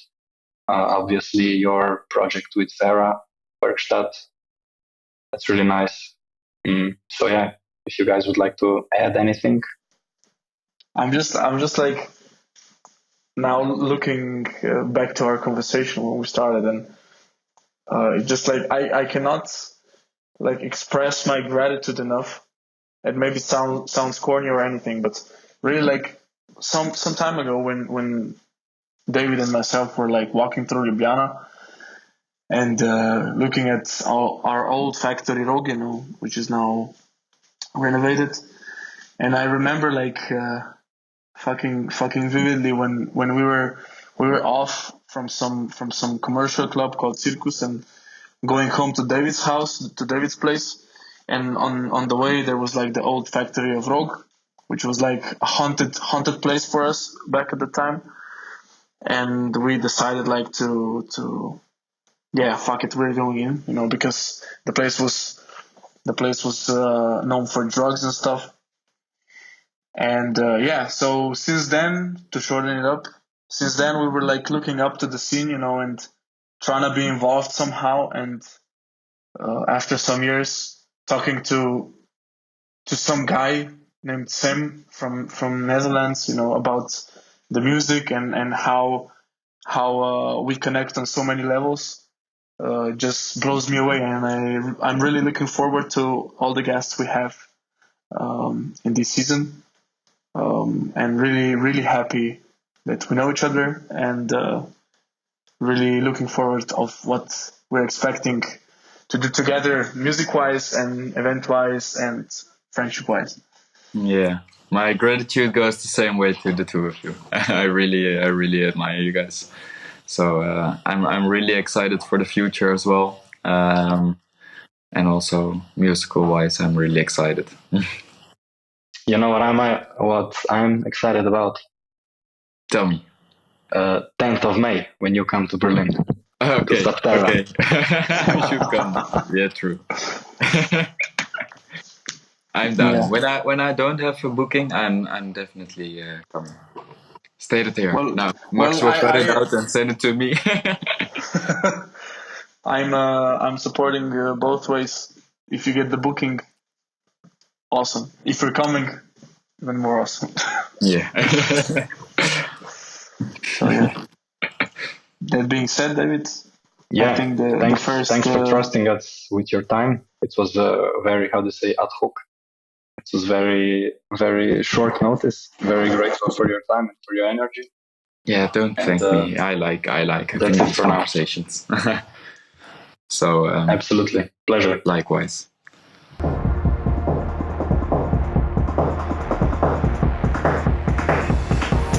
Obviously, your project with Vera, Werkstatt, that's really nice. So yeah, if you guys would like to add anything. I'm just like now looking back to our conversation when we started, and just like I cannot like express my gratitude enough. It maybe sounds corny or anything, but really like some time ago when David and myself were like walking through Ljubljana and looking at our old factory Rogenu, which is now renovated, and I remember like fucking vividly when we were off from some commercial club called Circus and going home to David's house, to David's place. And on the way there was like the old factory of Rog, which was like a haunted place for us back at the time. And we decided like to yeah, fuck it, we're going in, you know, because the place was known for drugs and stuff. And yeah, so since then, to shorten it up, since then we were like looking up to the scene, you know, and trying to be involved somehow. And after some years, talking to some guy named Sam from Netherlands, you know, about the music and how we connect on so many levels, just blows me away. And I'm really looking forward to all the guests we have in this season, and really happy that we know each other, and really looking forward of what we're expecting to do together, music-wise and event-wise and friendship-wise. Yeah, my gratitude goes the same way to the two of you. I really admire you guys. So I'm really excited for the future as well, and also musical-wise, I'm really excited. You know what I'm excited about? Tell me. 10th of May when you come to Berlin. Okay. I should come. Yeah, true. I'm down. Yeah. When I don't have a booking, I'm definitely coming. Stay here. Well, now, Max will cut it out and send it to me. I'm supporting both ways. If you get the booking, awesome. If you're coming, even more awesome. Yeah. So yeah. That being said, David, yeah, I think thanks for trusting us with your time. It was very, how to say, ad hoc. It was very, very short notice. Very grateful for your time and for your energy. Yeah, don't thank me. I like having these conversations. So absolutely, pleasure. Likewise.